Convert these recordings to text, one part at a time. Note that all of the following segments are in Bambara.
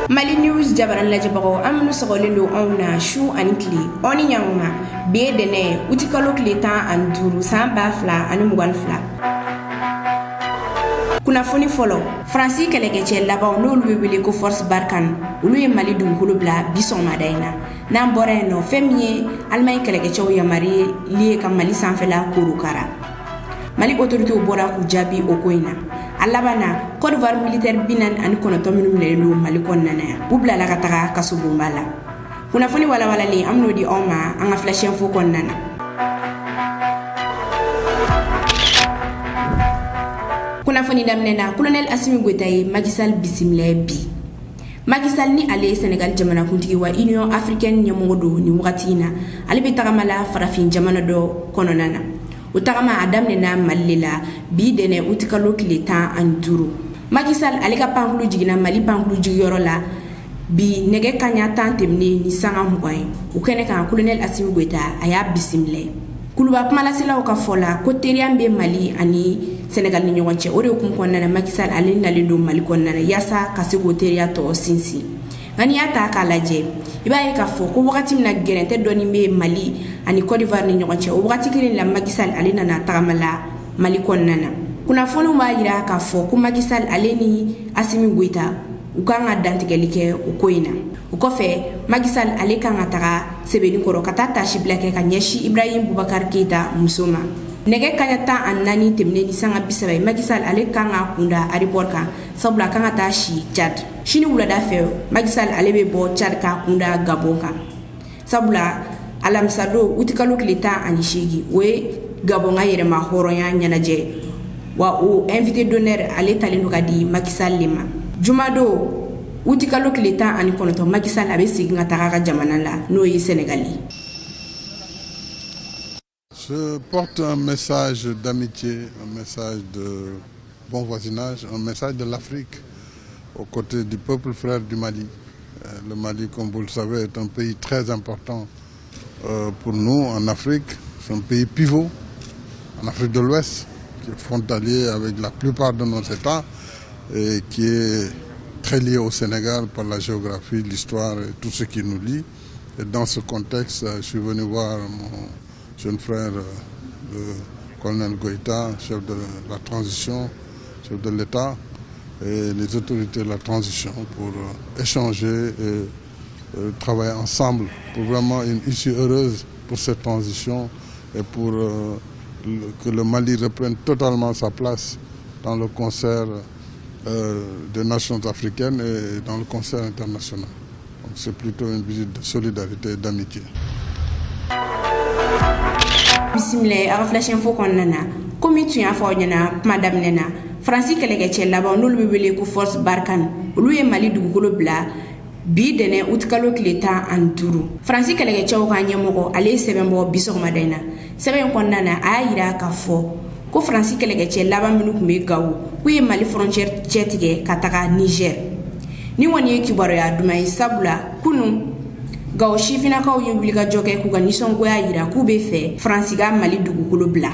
Mali News jabaran la jabago amnu sogolelo onna shu anikli oni nyangma be dene utikalo kleta anduru samba fla ani mugan fla kuna foni folo Francis kelekece labaw no lubele ko force barkan ulu e Mali dum hulu bla bison madaina nan boreno femie almay kelekece o yamari lié kam Mali sanfela kurukara Mali autorité bora ku jabi o koina alabana Côte d'Ivoire militaire binan ani konoto minum lelu Mali konnana bubla la kataka kasubumbala kuna foni wala wala li amno di oma anga flashen fo konnana kuna foni damnena colonel Assimi Goïta Macky Sall bisimle bi Macky Sall ni ale Sénégal jamana kuntigi wa Union Africaine nyamodo ni wakatina alibe tagamala farafin jamana do kononana utagama adamnena malila bi dene utikalo kileta anduru Macky Sall ale ka pankulu jigina Mali pankulu jigiyoro la bi nege kanya tantemni ni sanga mugay ukene kan colonel Assimi Goïta aya bisimle kuluba kuma la sila ka fola ko teriambe Mali ani Sénégal ni ñogonche ore kum konnana Macky Sall ale nalindo Mali konnana yasa kasego teria to sinsi ngani ata kalaje ibaye ka fo ko wakati mina gerente doni be Mali ani Côte d'Ivoire ni ñogonche o wakati kilin la Macky Sall ale nana tagamala Mali konnana kuna fonu ma yira ka fo ko Macky Sall ale ni Assimi Goïta ukanga dantigelike ukoina ukofe Macky Sall ale kanga taga sebeni koro katata shiblake ka nyeshi Ibrahim Boubacar Keita musoma nege kanyata annani temne ni sanga bisabe Macky Sall ale kanga kunda airport ka sabla kanga ta shi Chad shini wulada fe Macky Sall ale be bo Chad ka kunda Gabon ka sabla alamsado utikalo kleta anishigi we Gabon ga yere ma horonya nyanaje wa o invité d'honneur ale talendo kadi Macky Sall lima jumado utikalo kleta ani konoto Macky Sall abe siginga tagaga jamana la no yi Sénégali. Je porte un message d'amitié, un message de bon voisinage, un message de l'Afrique aux côtés du peuple frère du Mali. Le Mali, comme vous le savez, est un pays très important pour nous en Afrique. C'est un pays pivot en Afrique de l'Ouest, qui est frontalier avec la plupart de nos États et qui est très lié au Sénégal par la géographie, l'histoire et tout ce qui nous lie. Et dans ce contexte, je suis venu voir mon jeune frère, le colonel Goïta, chef de la transition, chef de l'État, et les autorités de la transition pour échanger et travailler ensemble pour vraiment une issue heureuse pour cette transition et pour que le Mali reprenne totalement sa place dans le concert des nations africaines et dans le concert international. Donc c'est plutôt une visite de solidarité et d'amitié. Bisimile aga flashen fo konnana komi tuya fo nyana madame nena Francis kelekece laba nulu be wele ko force barkan ulu e Mali dugukolo bla bi dene utkalo kleta anturu Francis kelekece o kanyemogo ale sebenbo biso madaina seben konnana ayira ka fo ko Francis kelekece laba minu kumbe gawo ku e Mali frontière chetige kataka Niger ni woni kibaro ya dumay sabula kunu gaw shifina kaw ye wulika joke ku ga nisongo ya yira ku be fe Francis ga Mali dugukolo bla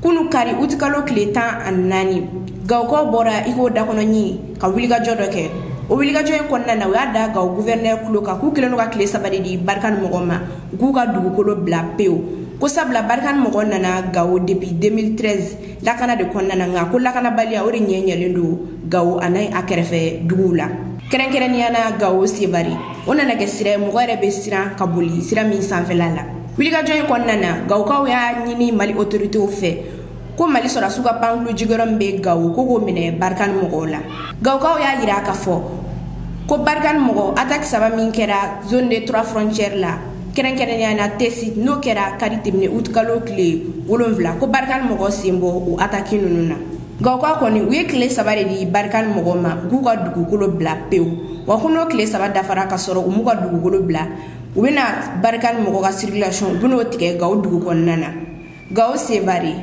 kunu kari utikalo kleta annani gaw ko bora iko da kono ni ka wulika jodoke o wulika joy ko nana wa da gaw gouverneur kulo ka ku kileno ka kle sabade di barkan mogoma ku ga dugukolo bla peo ko sabla barkan mo nana gaw depuis 2013 lakana de konnana nga ko lakana balia ori nyenyelendo gaw anay akerefe dugula kerenkeren yana gaw sibari onana ke sire mo gore be sira kabuli sira min sanfela la wiliga joy konnana gaw kaw ya nyini Mali autorité o fe ko Mali sora suga panklu jigorom be gaw ko go mine barkan mo gola gaw kaw ya yira ka fo ko barkan mo attaque saba min kera zone de 3 frontières la kerenkeren yana tesi no kera karitimne utkalo kle wolonvla ko barkan mo go simbo o attaque nununa gaw ka koni we kle sabare di barkan mo go ma guga dugukolo bla pew wa kuno kle saba dafara ka soro umuga dugukolo bla ubena barkan mo go ga circulation buno tike gaw dugu nana gaw sebari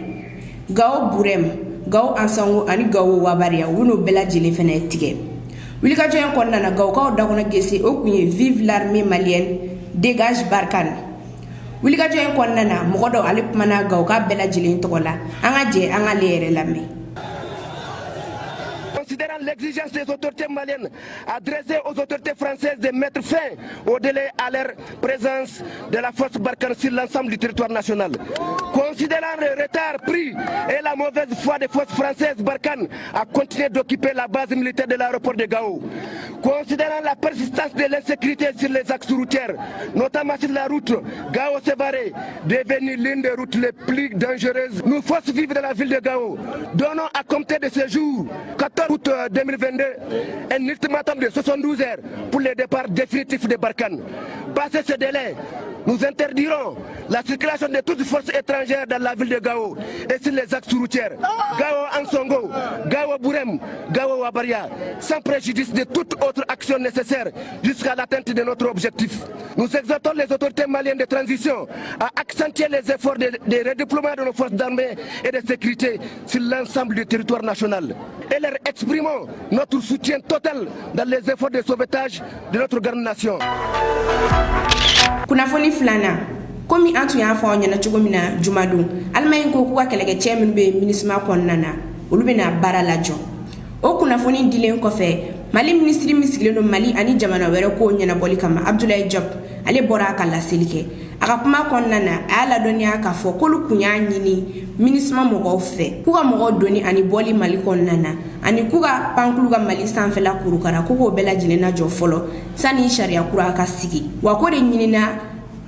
gaw burem gaw ansango ani gaw wabaria wuno bela jele fene tike wilika joyen kon nana gaw ka da kona gese o kunye vive l'armée malienne dégage barkan wilika joyen kon nana mo do alip mana gaw ka bela jele tokola anga je anga lere lame considérant l'exigence des autorités maliennes adressée aux autorités françaises de mettre fin au délai à leur présence de la force Barkhane sur l'ensemble du territoire national. Considérant le retard pris et la mauvaise foi des forces françaises, Barkhane a continué d'occuper la base militaire de l'aéroport de Gao. Considérant la persistance de l'insécurité sur les axes routiers, notamment sur la route Gao-Sévaré, devenue l'une des routes les plus dangereuses, nous forces vives de la ville de Gao donnons à compter de ce jour, 14 août 2022, un ultimatum de 72 heures pour le départ définitif de Barkhane. Passé ce délai, nous interdirons la circulation de toutes forces étrangères dans la ville de Gao et sur les axes routiers Gao-Ansongo, Gao-Bourem, Gao-Wabaria, sans préjudice de toute autre action nécessaire jusqu'à l'atteinte de notre objectif. Nous exhortons les autorités maliennes de transition à accentuer les efforts de redéploiement de nos forces d'armée et de sécurité sur l'ensemble du territoire national et leur exprimons notre soutien total dans les efforts de sauvetage de notre grande nation. Kunafoni filana komi antu ya fa onyana chugomina jumadu almayin ko kuwa kelege chairman be ministre konnana ulubina baralajo o kunafoni dilen ko fe mali ministre misigile no mali ani jamana were ko nyana boli kama Abdoulaye Diop ale bora kala silike aka kuma konnana ala donia ka fo kolu kunya nyini ministre mo fe kuga mo doni ani boli mali konnana ani kuga pankulu ga mali sanfela kurukara kugo bela jinena jo folo sani sharia kura ka sigi wa ko de nyinina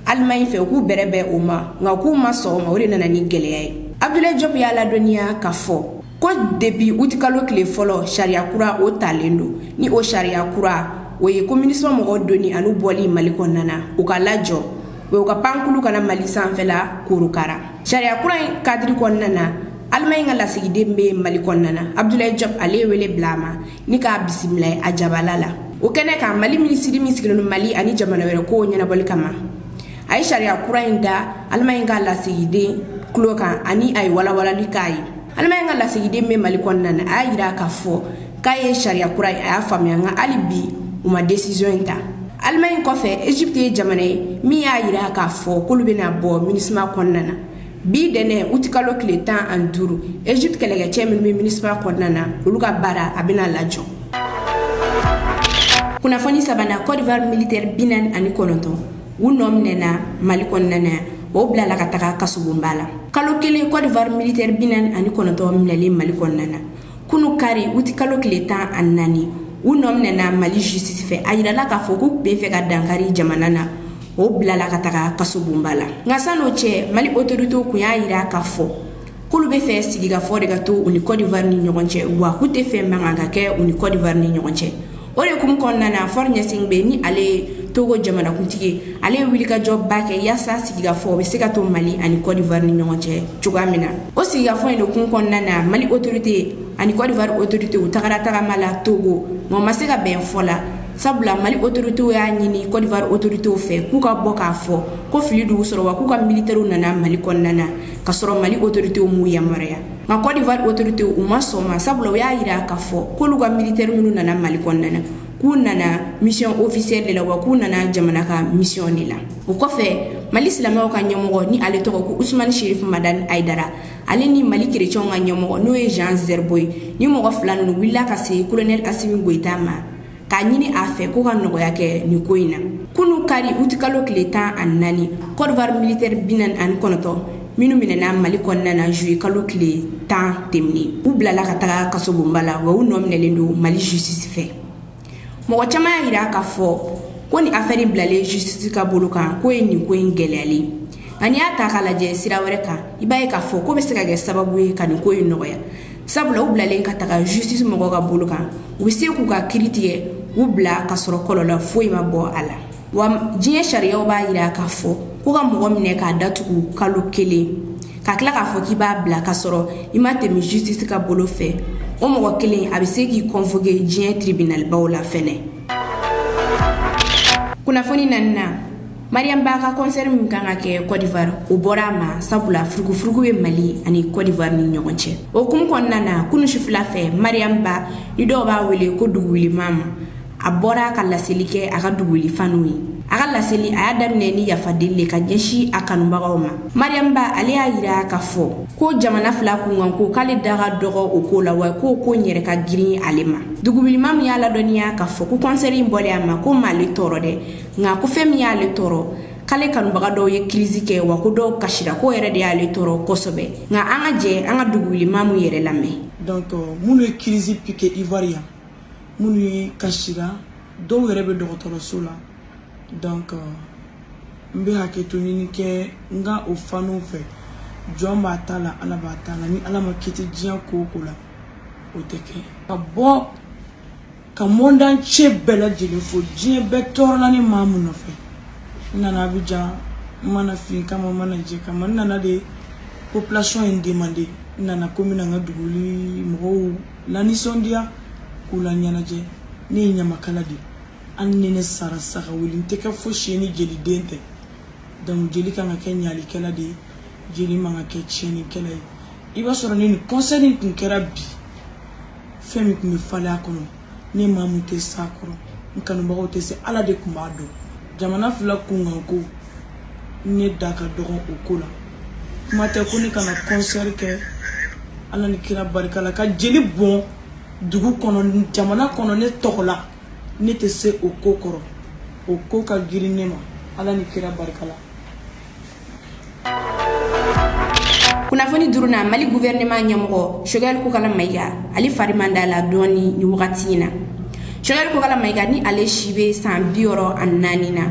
almay fe ku berebe uma nga ku maso ma wori nana ni geleya Abdoulaye Diop ya la donia ka fo ko depuis utikalo kle folo sharia kura o talendo ni o sharia kura o ye communisme mo doni anu boli mali konnana o ka lajo o ka pankulu kana mali sanfela kurukara sharia kura kadri konnana almay nga la sigi dembe mali konnana Abdoulaye Diop ale wele blama ni ka bisimla a jabalala o kene ka mali ministre misigino mali ani jamana were ko nyana boli kama ay sharia kura inda almay nga la sigi de kloka ani ay wala likai almay nga la sigi dembe mali konnana ayira ka fo kaye sharia kura ay famya nga alibi uma decision ta almay ko fe Egypte jamana mi ayira ka fo kulubina bo ministre konnana bi dene utikalo kile tan an duru Egypte kelege chairman ministre konnana uluka bara abina lajo kuna foni sabana Côte d'Ivoire militaire binan ani kononto unom nena mali konnana o bla la kataka kasubumbala kalo kile Côte d'Ivoire militaire binan ani kononto mlele mali konnana kunu kari utikalo kile tan an nani unom nena mali justice fe ayira la ka foku be fe ka dankari jamanana o blala kataka kasubumbala ngasano che mali autorité ku ya ira ka fo kulu be fe sigi ga fo de ga to uni Côte d'Ivoire ni nyogonche wa hute fe manga ke uni Côte d'Ivoire ni nyogonche ore kum konnana fornya singbe ni ale togo jamana kuntigi ale wili ka job back yasa sigi ga fo be siga to mali ani Côte d'Ivoire ni nyogonche chugamina o sigi ga fo ndo kum konnana mali autorité ani Côte d'Ivoire autorité u tagara mala togo mo masega ben fola sabula mali autorité ya nyini Côte d'Ivoire autorité fe ku ka boka fo ko fili du soro wa ku ka militaire nana mali konnana ka soro mali autorité mu ya maria ma Côte d'Ivoire autorité u masoma sabula ya ira ka fo ko lu ga militaire munu nana mali konnana ku nana mission officielle de la wa ku nana jamana ka mission ni la o ko fe mali islamo ka nyomo ni ale to ko Ousmane Chérif Madan Aidara ale ni mali chrétien nga nyomo no e Jean Zerboy ni mo flan no willa ka se colonel Assimi Goïta ma ka nyini afe ko kan no yake ni koina kunu kari utikalo kleta annani Côte d'Ivoire militaire binan an konoto minu minena mali konnana jui kalo kle tan temni ubla la kataka kasobumbala wa unom nelendo mali justice fe mo chama ira ka fo ko ni affaire blale justice ka boluka ko ni ko ngelali ani ata kala je sira wereka ibaye ka fo ko be sega ge sababu e kan ko inoya sabula ublale ka taka justice mo ga boluka wisi ku ka critique ubla ka soro kolola foi ma bo ala wa jiye sharia ba ira ka fo ko ga mo mine ka datuku kalo kele ka kla ka fo ki ba bla ka soro imate mi justice ka bolo fe o mo kele abiseki convoquer jiye tribunal ba wala fene kuna foni nanna Mariam Baka concert min kanga ke Côte d'Ivoire o borama sabula frugu be Mali ani Côte d'Ivoire ni nyonche o kum konnana kunu shifla fe Mariam Ba ni do ba wele ko duguli mama abora kala selike aka duguli fanui aga laseli aya damine ni yafadille ka ɲɛsi a kanubagaw ma. Mariam Ba ale y'a yira ka fɔ ko jamana fila kunkan ko k'ale daga dɔgɔ o ko la wa ko ɲɛrɛ ka girin ale ma. Dugubilima min y'a ladɔnniya ka fɔ ko kɔnsɛri in bɔlen a ma ko m'ale tɔɔrɔ dɛ, nka ko fɛn min y'ale tɔɔrɔ k'ale kanubaga dɔw ye crise kɛ wa ko dɔw kasira ko yɛrɛ de y'ale tɔɔrɔ kosɛbɛ. Nka an ka jɛ an ka dugubilima min yɛrɛ lamɛn. Donc minnu ye crise piqué ivoirien minnu ye kasira dɔw yɛrɛ bɛ dɔgɔtɔrɔso la. Donc n bɛ hakɛto ɲini kɛ n ka o faniw fɛ jɔn b'a ta la ala b'a ta la ni ala ma kiti diɲɛ ko o ko la o tɛ kɛ ka bɔ ka mondan cɛ bɛɛ lajɛlen fo diɲɛ bɛɛ tɔɔrɔla ni maa mun nɔfɛ n nana Abidjan n mana fin kama n mana jɛ kama n nana de population ye n demande n nana ko n bɛna n ka duguli mɔgɔw lanisɔndiya k'u la ɲɛnajɛ ne ye ɲamakala de an ni ne sara saga wuli n tɛ kɛ fosi ye ni jeliden tɛ donc jeli kan ka kɛ ɲalikɛla de ye jeli man ka kɛ tiɲɛnikɛla ye i b'a sɔrɔ ni concert in tun kɛra bi fɛn min tun bɛ falen a kɔnɔ ne maa mun tɛ s'a kɔrɔ n kanubagaw tɛ se ala de tun b'a dɔn jamana fila kunkan ko ne da ka dɔgɔn o ko la kuma tɛ ko ne kana concert kɛ ala ni kira barika la ka jeli bɔn dugu kɔnɔ jamana kɔnɔ ne tɔgɔ la ne tɛ se o ko kɔrɔ o ko ka girin ne ma ala ni kira barika la. Kunnafoni duruna Mali gouvernement ɲɛmɔgɔ Choguel Kokala Mayiga ale fari man da la dɔɔni ni wagati in na. Choguel Kokala Mayiga ni ale si bɛ san 64 na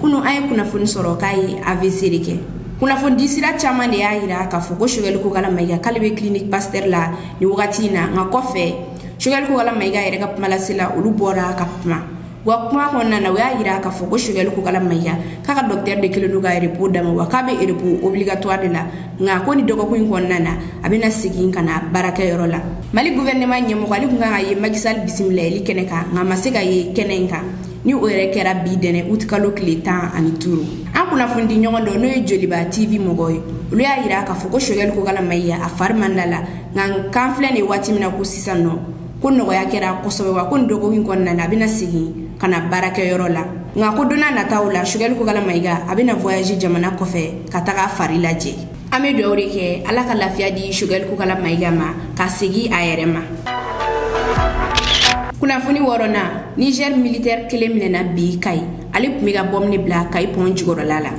kunu an ye kunnafoni sɔrɔ k'a ye AVC de kɛ. Kunnafoni di sira caman de y'a yira k'a fɔ ko Choguel Kokala Mayiga k'ale bɛ clinique Pasteur la ni wagati in na nka kɔfɛ Choguel Kokala Mayiga yɛrɛ ka kumalasela olu bɔra ka kuma. Wa kuma kɔnɔna na o y'a yira k'a fɔ ko Choguel Kokala Mayiga k'a ka docteur de kelen don ka repos d'a ma wa k'a bɛ repos obligatoire de la nka ko ni dɔgɔkun in kɔnɔna na a bɛna segin ka na baarakɛyɔrɔ la. Mali gouvernement ɲɛmɔgɔ ale tun kan ka ye Macky Sall bisimilali kɛnɛ kan nka a ma se ka ye kɛnɛ in kan ni o yɛrɛ kɛra bi dɛnɛ août kalo tile 15. An kunnafoni di ɲɔgɔn dɔ n'o ye Joliba TV mɔgɔ ye olu y'a yira k'a fɔ ko Choguel Kokala Mayiga a fari man da la nka kan filɛ nin waati min na ko sisan nɔ ko nɔgɔya kɛra kosɛbɛ wa ko nin dɔgɔkun in kɔnɔna na a bɛna segin ka na baarakɛyɔrɔ la nka ko donna nataw la Choguel Kokala Mayiga a bɛna voyage jamana kɔfɛ ka taga fari lajɛ. An bɛ dugawu de kɛ ala ka lafiya di Choguel Kokala Mayiga ma ka segin a yɛrɛ ma. Kunnafoni wɔɔrɔnan Niger militaire kelen minɛna bi Kayi ale tun bɛ ka bombe bila Kayi pont jukɔrɔla la.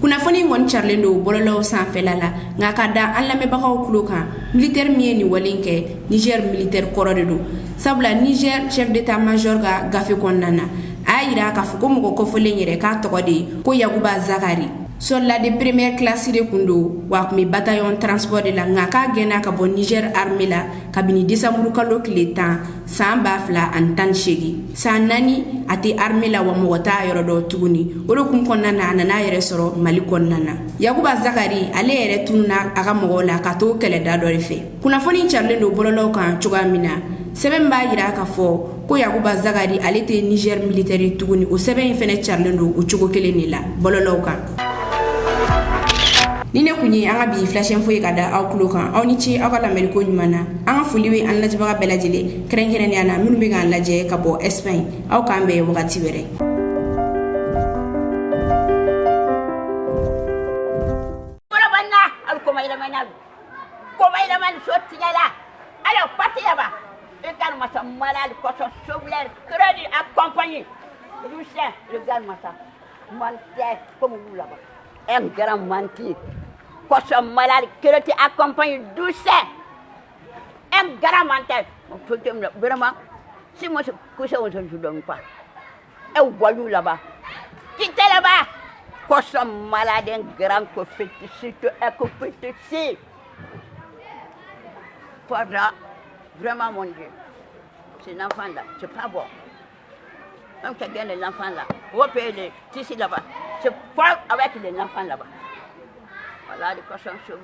Kunnafoni in kɔni carilen don bɔlɔlɔw sanfɛla la nka ka da an lamɛnbagaw tulo kan militaire min ye nin wale in kɛ Niger militaire kɔrɔ de don sabula Niger chef d'état major ka gafe kɔnɔna na a y'a yira k'a fɔ ko mɔgɔ kɔfɔlen yɛrɛ k'a tɔgɔ de ye ko Yakuba Zakari soldat de première classe de kun don wa tun bɛ bataillon transport de la nka k'a gɛnna ka bɔ Niger armée la kabini décembre kalo tile 10 san 2018 san 4 a tɛ armée la wa mɔgɔ t'a yɔrɔ dɔn tuguni o de kun kɔnɔna na a nana a yɛrɛ sɔrɔ Mali kɔnɔna na. Yakuba Zakari ale yɛrɛ tununa a ka mɔgɔw la ka t'o kɛlɛda dɔ de fɛ. Kunnafoni carilen don bɔlɔlɔw kan cogoya min na sɛbɛn b'a yira k'a fɔ ko Yakuba Zakari ale tɛ Niger militaire tuguni o sɛbɛn in fɛnɛ carilen don o cogo kelen de la bɔlɔlɔw kan. Ni ne kun ye an ka bi flash info ye ka da aw tulo kan aw ni ce aw ka lamɛnni ko ɲuman na an ka foli bɛ an lajɛbaga bɛɛ lajɛlen kɛrɛnkɛrɛnnenya na minnu bɛ k'an lajɛ ka bɔ Espagne aw k'an bɛn wagati wɛrɛ. Un grand menti. Quoi ce malade qui était accompagné doucement. Un grand menteur. Vraiment, si moi je couche, je ne donne pas. Et où voyons là-bas? Quittez là-bas. Quoi ce malade, un grand compétition, un compétition. Voilà, vraiment mon Dieu. C'est l'enfant là, c'est pas bon. Même que gagne les enfants là, on va payer les tissus là-bas. C'est pas avec les enfants là-bas. Voilà les cochons sur